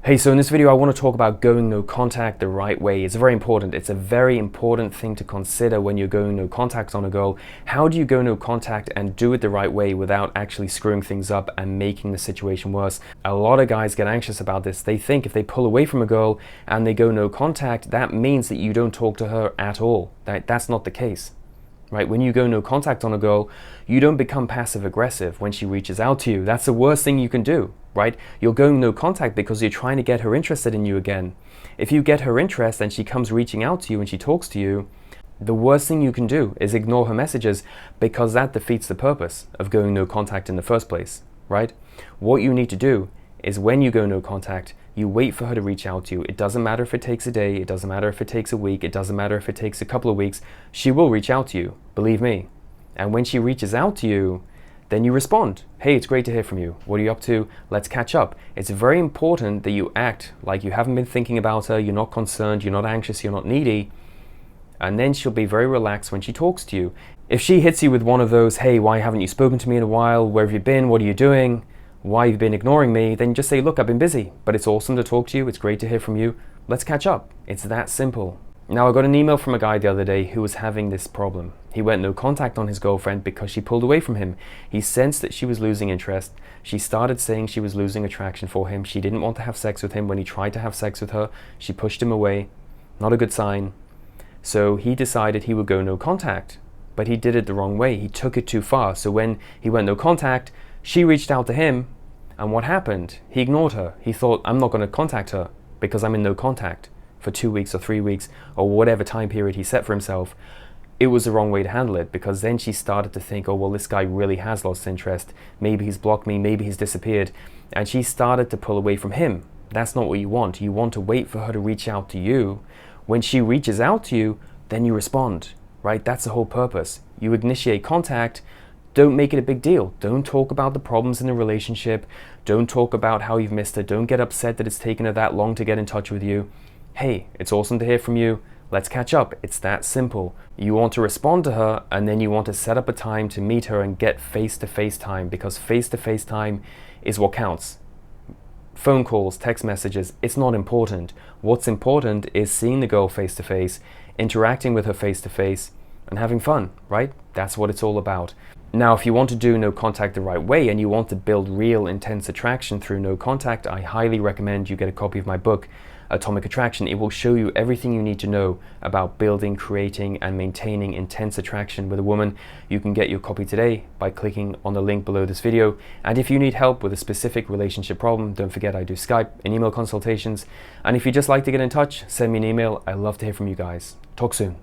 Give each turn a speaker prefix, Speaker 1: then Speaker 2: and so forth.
Speaker 1: Hey, so in this video I want to talk about going no contact the right way. It's very important. It's a very important thing to consider when you're going no contact on a girl. How do you go no contact and do it the right way without actually screwing things up and making the situation worse? A lot of guys get anxious about this. They think if they pull away from a girl and they go no contact, that means that you don't talk to her at all. That's not the case. Right? When you go no contact on a girl, you don't become passive aggressive when she reaches out to you. That's the worst thing you can do, right? You're going no contact because you're trying to get her interested in you again. If you get her interest and she comes reaching out to you and she talks to you, the worst thing you can do is ignore her messages, because that defeats the purpose of going no contact in the first place, right? What you need to do is when you go no contact, you wait for her to reach out to you. It doesn't matter if it takes a day, it doesn't matter if it takes a week, it doesn't matter if it takes a couple of weeks, she will reach out to you, believe me. And when she reaches out to you, then you respond. Hey, it's great to hear from you. What are you up to? Let's catch up. It's very important that you act like you haven't been thinking about her, you're not concerned, you're not anxious, you're not needy. And then she'll be very relaxed when she talks to you. If she hits you with one of those, hey, why haven't you spoken to me in a while? Where have you been? What are you doing? Why you've been ignoring me? Then just say, look, I've been busy, but it's awesome to talk to you. It's great to hear from you. Let's catch up. It's that simple. Now, I got an email from a guy the other day who was having this problem. He went no contact on his girlfriend because she pulled away from him. He sensed that she was losing interest. She started saying she was losing attraction for him. She didn't want to have sex with him. When he tried to have sex with her, she pushed him away. Not a good sign. So he decided he would go no contact, but he did it the wrong way. He took it too far. So when he went no contact, she reached out to him, and what happened? He ignored her. He thought, I'm not going to contact her because I'm in no contact for 2 weeks or 3 weeks or whatever time period he set for himself. It was the wrong way to handle it, because then she started to think, oh, well, this guy really has lost interest. Maybe he's blocked me, maybe he's disappeared. And she started to pull away from him. That's not what you want. You want to wait for her to reach out to you. When she reaches out to you, then you respond, right? That's the whole purpose. You initiate contact. Don't make it a big deal. Don't talk about the problems in the relationship. Don't talk about how you've missed her. Don't get upset that it's taken her that long to get in touch with you. Hey, it's awesome to hear from you. Let's catch up. It's that simple. You want to respond to her, and then you want to set up a time to meet her and get face-to-face time, because face-to-face time is what counts. Phone calls, text messages, it's not important. What's important is seeing the girl face-to-face, interacting with her face-to-face, and having fun, right? That's what it's all about. Now, if you want to do no contact the right way and you want to build real intense attraction through no contact, I highly recommend you get a copy of my book, Atomic Attraction. It will show you everything you need to know about building, creating, and maintaining intense attraction with a woman. You can get your copy today by clicking on the link below this video. And if you need help with a specific relationship problem, don't forget I do Skype and email consultations. And if you just like to get in touch, send me an email. I love to hear from you guys. Talk soon.